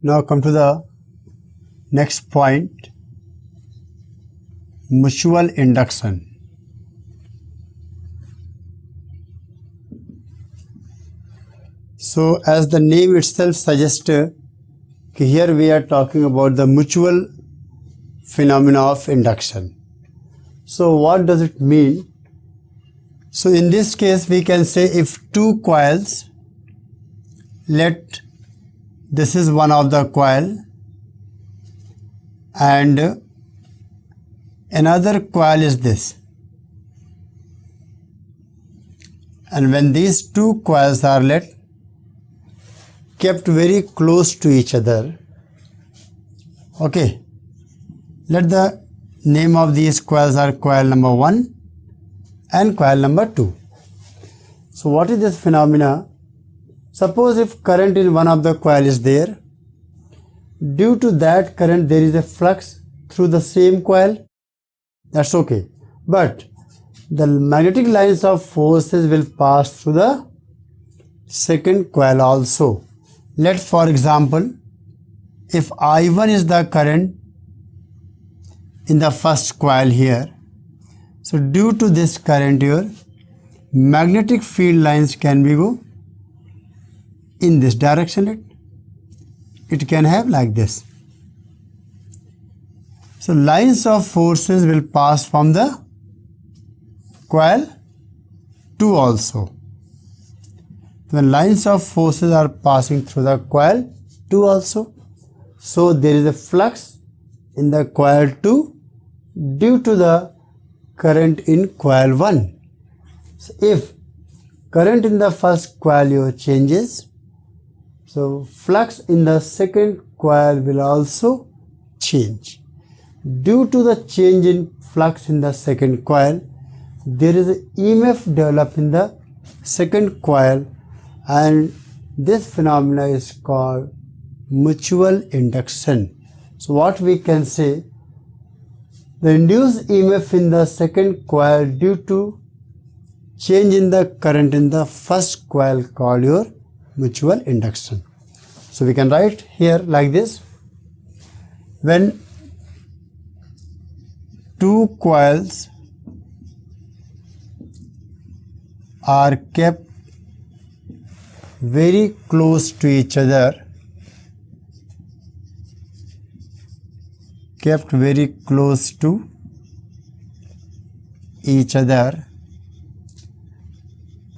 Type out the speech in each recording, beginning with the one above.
Now come to the next point, mutual induction. So as the name itself suggests, here we are talking about the mutual phenomena of induction. So what does it mean? So in this case we can say if two coils, let this is one of the coil and another coil is this, and when these two coils are kept very close to each other, okay, let the name of these coils are coil number 1 and coil number 2. So what is this phenomena? Suppose if current in one of the coil is there, due to that current there is a flux through the same coil, that's okay, but the magnetic lines of forces will pass through the second coil also. Let for example, if I1 is the current in the first coil here, so due to this current here, magnetic field lines can be go in this direction. It can have like this. So lines of forces will pass from the coil 2 also. When lines of forces are passing through the coil 2 also, so there is a flux in the coil 2 due to the current in coil 1. So if current in the first coil changes, so flux in the second coil will also change. Due to the change in flux in the second coil, there is an EMF developed in the second coil, and this phenomena is called mutual induction. So what we can say, the induced EMF in the second coil due to change in the current in the first coil called your mutual induction. So we can write here like this: when two coils are kept very close to each other,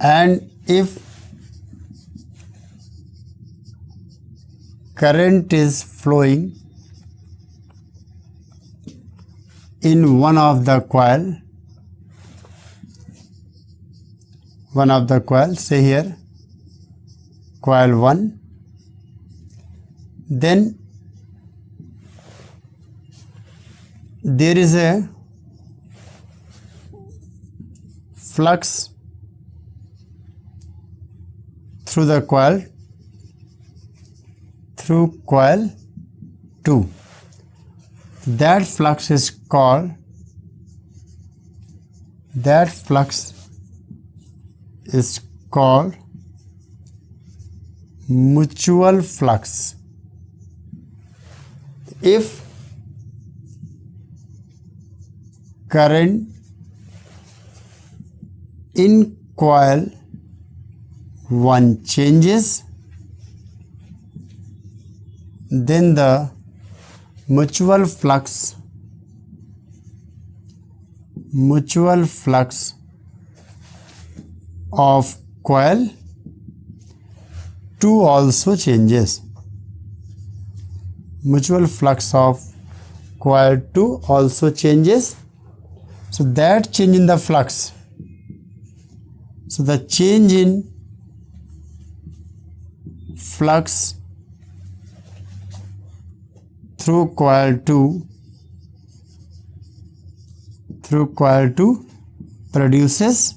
and if current is flowing in one of the coil, say here coil 1, then there is a flux through the coil, through coil 2. That flux is called, mutual flux. If current in coil 1 changes, then the mutual flux of coil 2 also changes. Mutual flux of coil 2 also changes. So that change in the flux, so the change in flux through coil 2 produces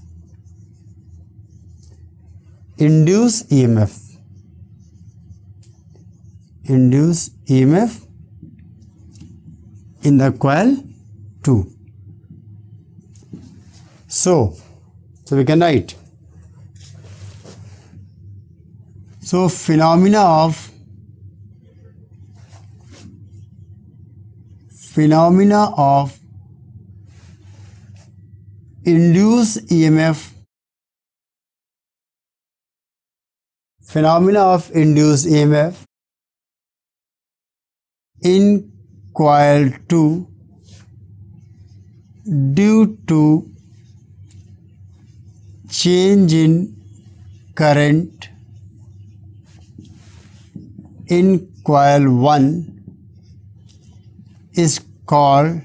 induced EMF. In the coil 2. So we can write. So phenomena of phenomena of induced EMF in coil 2 due to change in current in coil 1 is called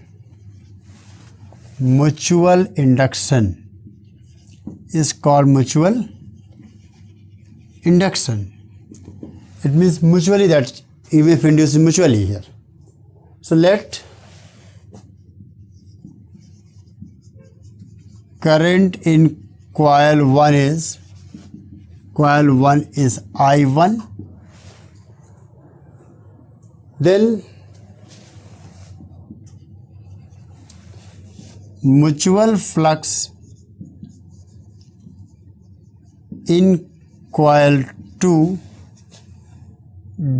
mutual induction. It means mutually, that EMF induced mutually here. So let current in coil 1 is I1. Then mutual flux in coil 2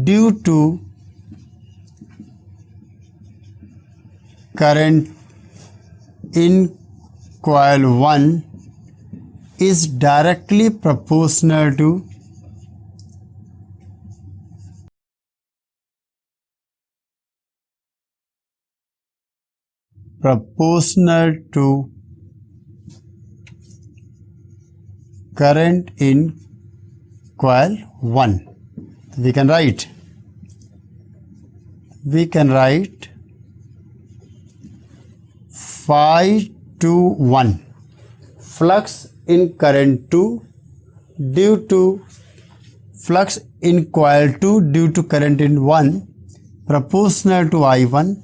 due to current in coil 1 is directly proportional to current in coil 1. We can write 5:1 flux in current 2 due to flux in coil 2 due to current in 1 proportional to I1,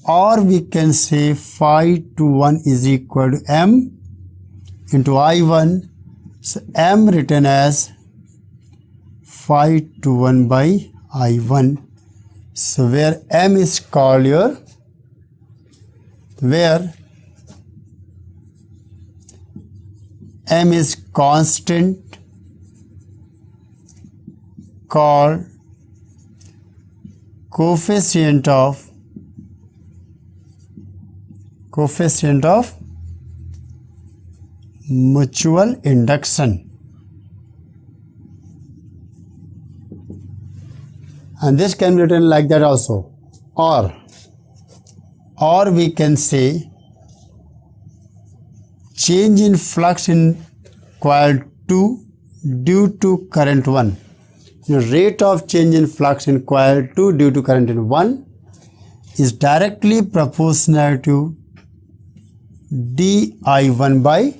or we can say 5:1 is equal to M into I1. So M written as 5:1 by I1. So where M is called M is constant called coefficient of mutual induction, and this can be written like that also, or we can say change in flux in coil 2 due to current 1. The rate of change in flux in coil 2 due to current in 1 is directly proportional to dI1 by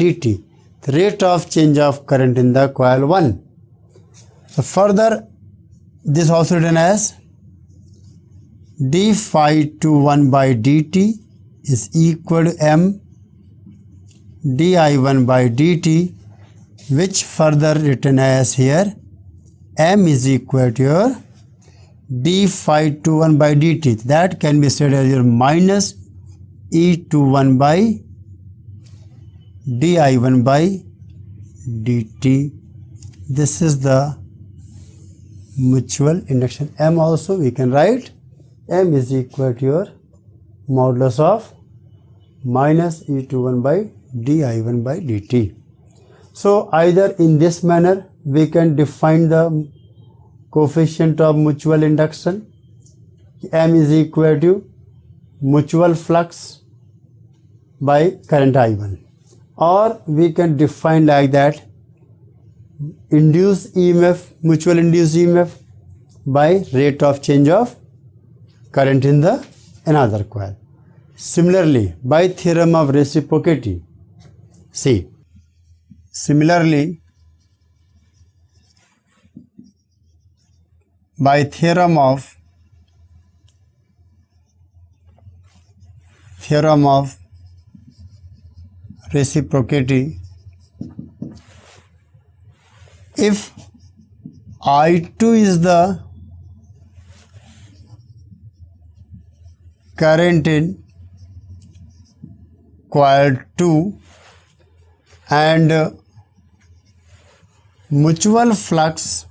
dt, the rate of change of current in the coil 1. So further, this also written as d∅21 by dt is equal to M dI1 by dt, which further written as here M is equal to your d∅21 by dt. That can be said as your minus E21 by dI1 by dt. This is the mutual induction. M also we can write M is equal to your modulus of minus E21 by dI1 by dt. So either in this manner we can define the coefficient of mutual induction. M is equal to mutual flux by current I1, or we can define like that induced EMF, mutual induced EMF by rate of change of current in the another coil. Similarly, by theorem of reciprocity, by theorem of reciprocity, if I2 is the current in coil 2 and mutual flux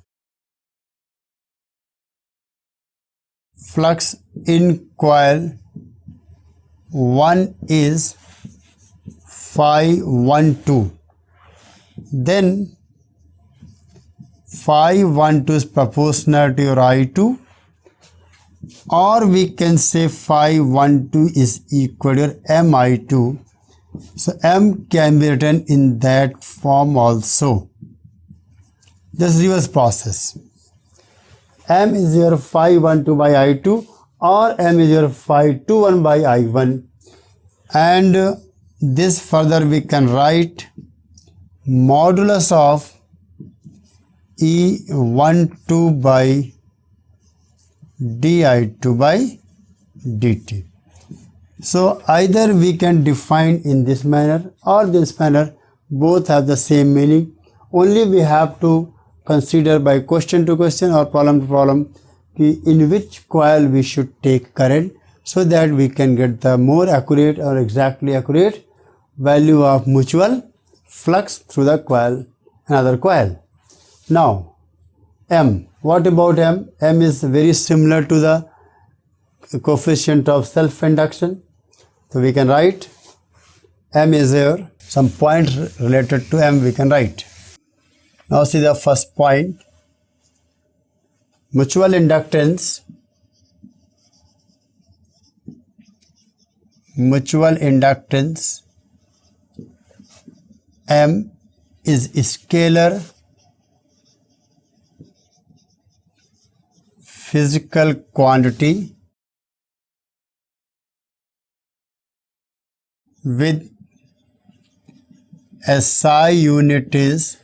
flux in coil 1 is phi 12, then phi 12 is proportional to your I2, or we can say phi 12 is equal to your Mi2. So M can be written in that form also. Just reverse process. M is your phi 12 by I2, or M is your phi 21 by I1, and this further we can write modulus of E12 by di2 by dt. So either we can define in this manner or this manner, both have the same meaning. Only we have to consider by question to question or problem to problem in which coil we should take current, so that we can get the more accurate or exactly accurate value of mutual flux through the coil, another coil. Now M, what about M? M is very similar to the coefficient of self-induction. So we can write M is here, some point related to M we can write. Now see the first point, mutual inductance. Mutual inductance M is scalar physical quantity with SI unit is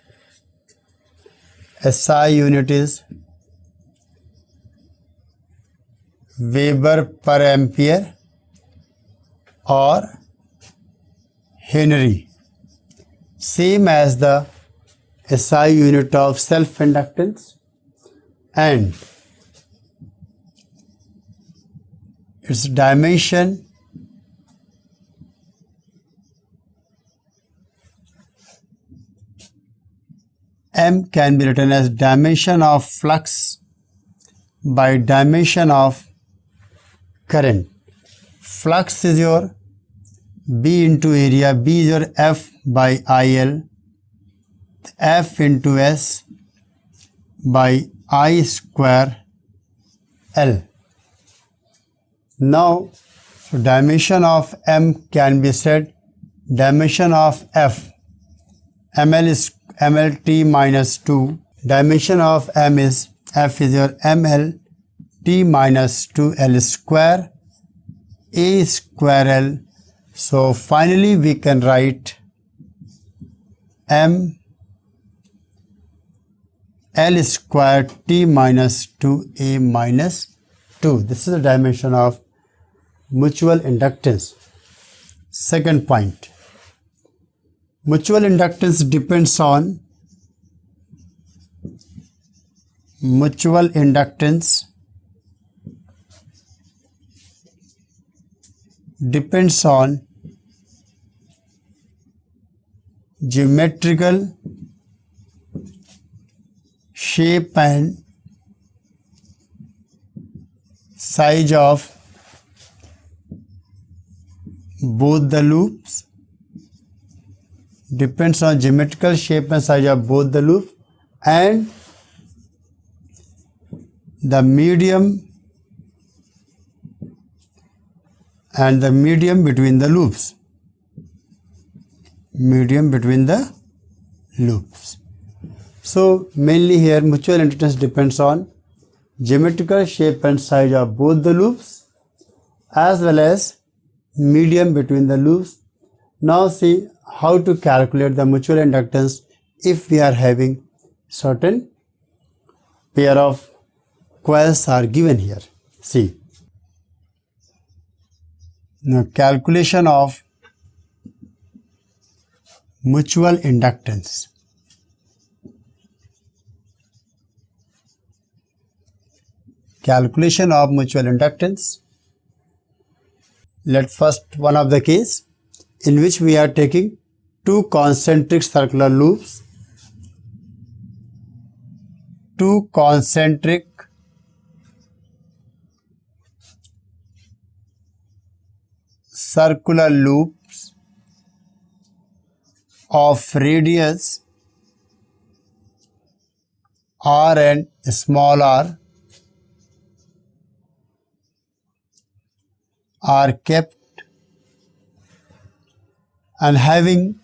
Weber per ampere or Henry, same as the SI unit of self-inductance, and its dimension M can be written as dimension of flux by dimension of current. Flux is your B into area, B is your F by IL, F into S by I square L. Now, so dimension of M can be said dimension of F, ML is ML T minus 2, dimension of M is F is your ML T minus 2L square A square L. So finally we can write M L square T minus 2A minus 2. This is the dimension of mutual inductance. Second point, mutual inductance depends on geometrical shape and size of both the loops, depends on geometrical shape and size of both the loops, and the medium between the loops. So mainly here mutual inductance depends on geometrical shape and size of both the loops as well as medium between the loops. Now see how to calculate the mutual inductance if we are having certain pair of coils are given here. See, now calculation of mutual inductance. Let first one of the case in which we are taking two concentric circular loops, circular loops of radius r and small r are kept and having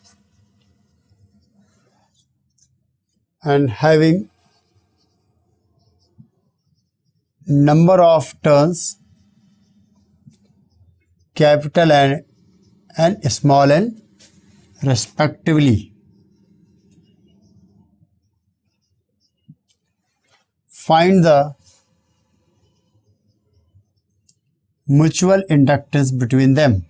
number of turns capital N and small n respectively. Find the mutual inductance between them.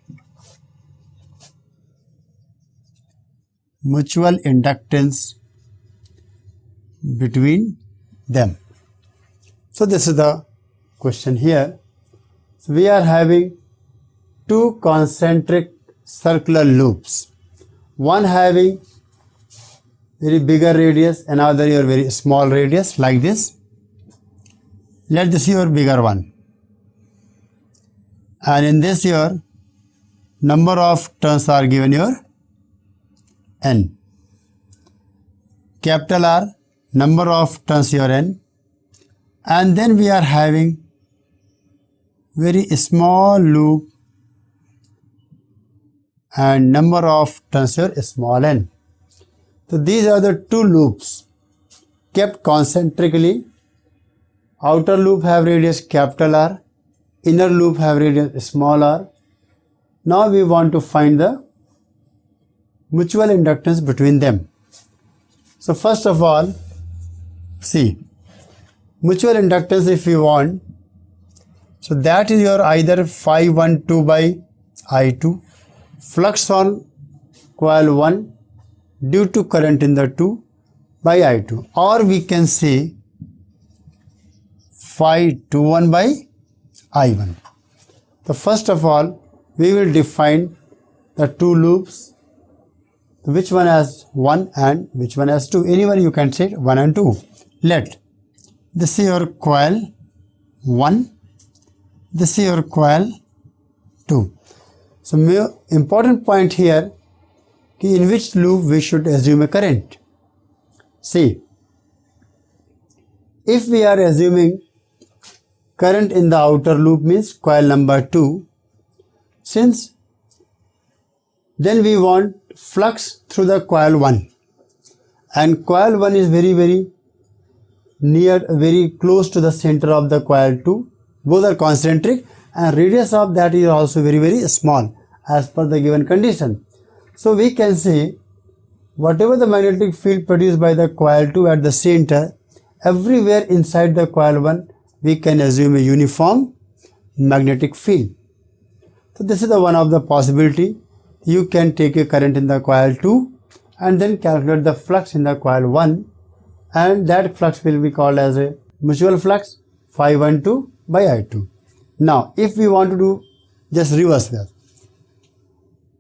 Mutual inductance between them. So this is the question here. So we are having two concentric circular loops. One having very bigger radius, another your very small radius, like this. Let this your bigger one. And in this your number of turns are given your n. Capital R, number of turns your n. And then we are having very small loop and number of turns your small n. So these are the two loops kept concentrically. Outer loop have radius capital R, inner loop have radius small r. Now we want to find the mutual inductance between them. So first of all, see, mutual inductance if you want, so that is your either phi 1 2 by I2, flux on coil 1 due to current in the 2 by I2, or we can say phi 21 by I1. So first of all, we will define the two loops, which one has 1 and which one has 2. Anyone you can say 1 and 2. Let this is your coil 1, this is your coil 2. So important point here, in which loop we should assume a current. See, if we are assuming current in the outer loop, means coil number 2, since then we want flux through the coil 1, and coil 1 is very close to the center of the coil 2. Both are concentric and radius of that is also very small as per the given condition. So we can say whatever the magnetic field produced by the coil 2 at the center, everywhere inside the coil 1 we can assume a uniform magnetic field. So this is the one of the possibility. You can take a current in the coil 2 and then calculate the flux in the coil 1, and that flux will be called as a mutual flux phi 1 2 by I2. Now if we want to do just reverse that,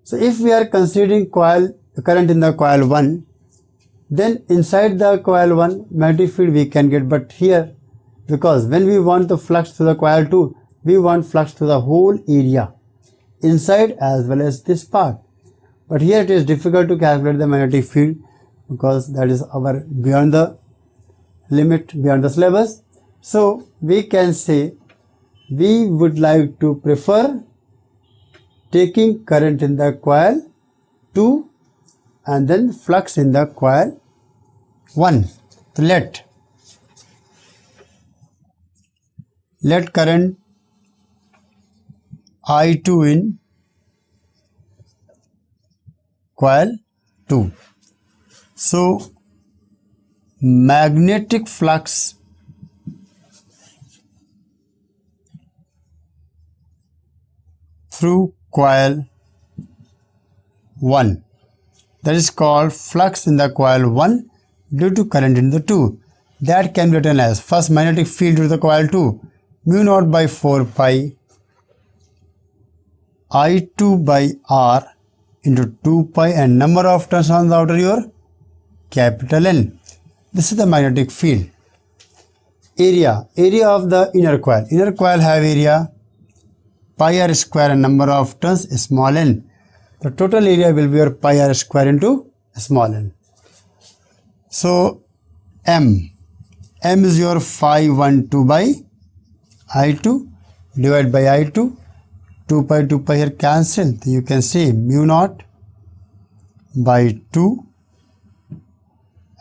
so if we are considering current in the coil 1, then inside the coil 1 magnetic field we can get, but here, because when we want the flux to the coil 2, we want flux to the whole area, inside as well as this part. But here it is difficult to calculate the magnetic field because that is our beyond the limit, beyond the syllabus. So we can say we would like to prefer taking current in the coil 2 and then flux in the coil 1. So let current I2 in coil 2. So magnetic flux through coil 1, that is called flux in the coil 1 due to current in the 2. That can be written as first magnetic field to the coil 2 mu naught by 4 pi I2 by R into 2 pi and number of turns on the outer your capital N. This is the magnetic field. Area of the inner coil. Inner coil have area pi r square and number of turns small n. The total area will be your pi r square into small n. So m is your phi 1 2 by I2 divided by I2. 2 pi here cancel. So you can say mu naught by 2,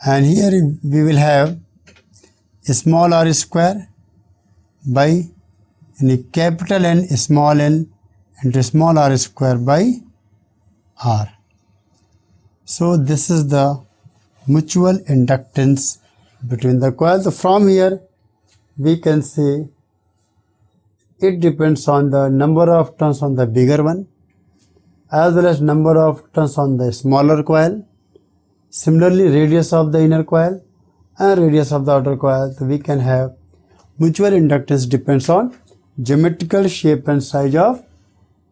and here we will have small r square by capital N small n into small r square by r. So this is the mutual inductance between the coils. So from here we can say it depends on the number of turns on the bigger one as well as number of turns on the smaller coil. Similarly, radius of the inner coil and radius of the outer coil. So we can have mutual inductance depends on geometrical shape and size of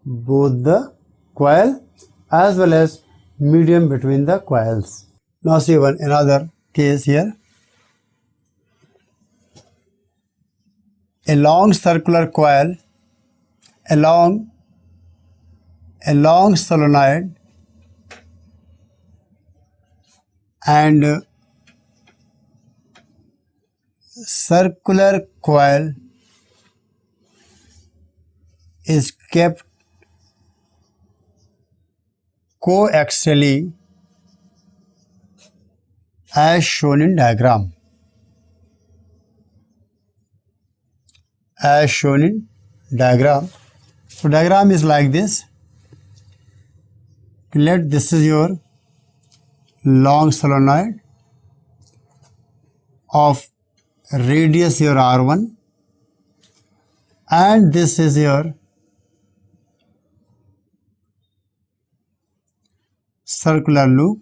both the coil as well as medium between the coils. Now see another case here. A long circular coil, a long solenoid, and circular coil is kept coaxially as shown in diagram. As shown in diagram. So diagram is like this. Let this is your long solenoid of radius your R1, and this is your circular loop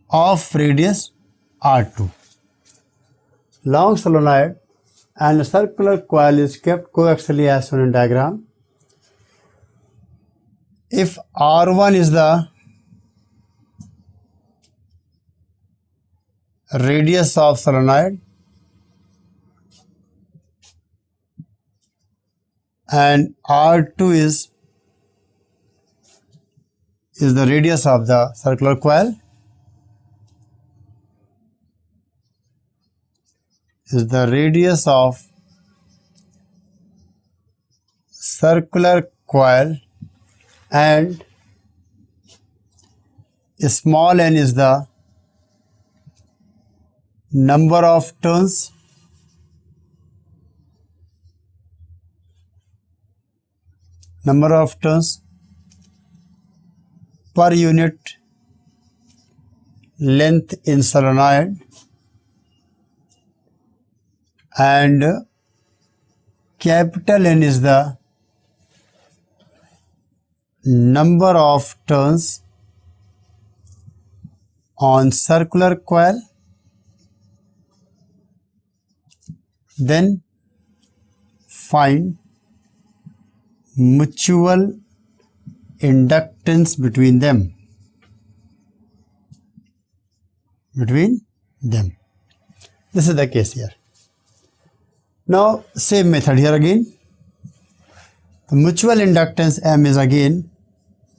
of radius R2. Long solenoid and circular coil is kept coaxially as shown in diagram. If R1 is the radius of solenoid and R2 is the radius of the circular coil, is the radius of circular coil, and small n is the number of turns per unit length in solenoid, and capital N is the number of turns on circular coil. Then find mutual inductance between them. This is the case here. Now same method here again. The mutual inductance M is again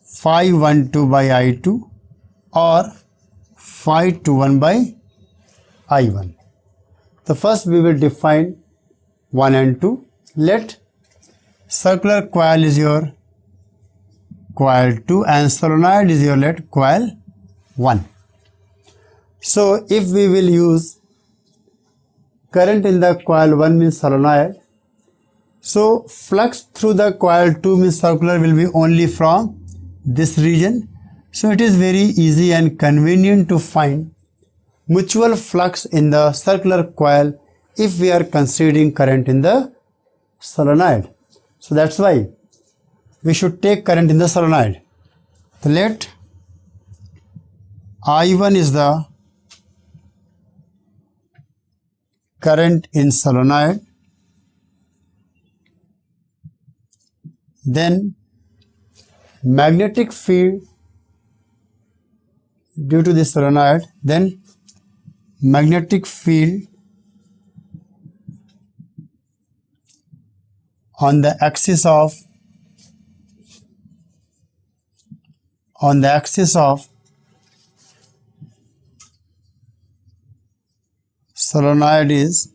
phi 1 2 by I2 or phi 2 1 by I1. So first we will define 1 and 2. Let circular coil is your coil 2 and solenoid is your let coil 1. So if we will use current in the coil 1 means solenoid, so flux through the coil 2 means circular will be only from this region. So it is very easy and convenient to find mutual flux in the circular coil if we are considering current in the solenoid. So that's why we should take current in the solenoid. So let I1 is the current in solenoid, then magnetic field due to this solenoid, then magnetic field on the axis of solenoid is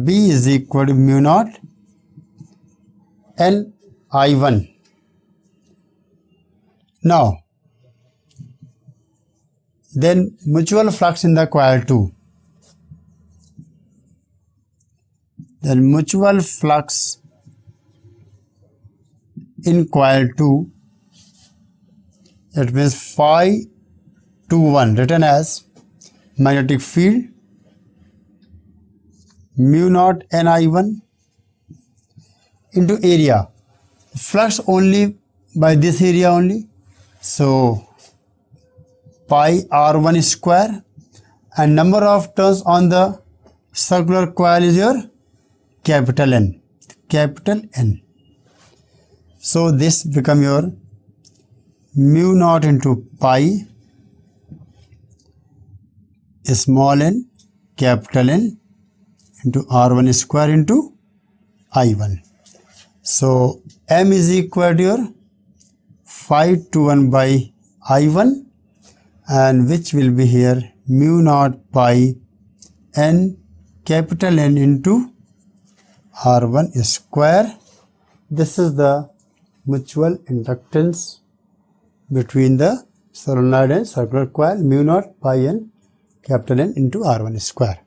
B is equal to mu naught N I1. Now, then mutual flux in the coil 2. Then mutual flux in coil 2, it means phi 21 written as magnetic field mu naught Ni1 into area. Flux only by this area only. So pi R1 square, and number of turns on the circular coil is your capital N. Capital N. So this become your mu naught into pi small n capital N into R1 square into I1. So M is equal to your phi 21 by I1, and which will be here mu naught pi N capital N into R1 square. This is the mutual inductance between the solenoid and circular coil, mu naught pi N capital N into R1 square.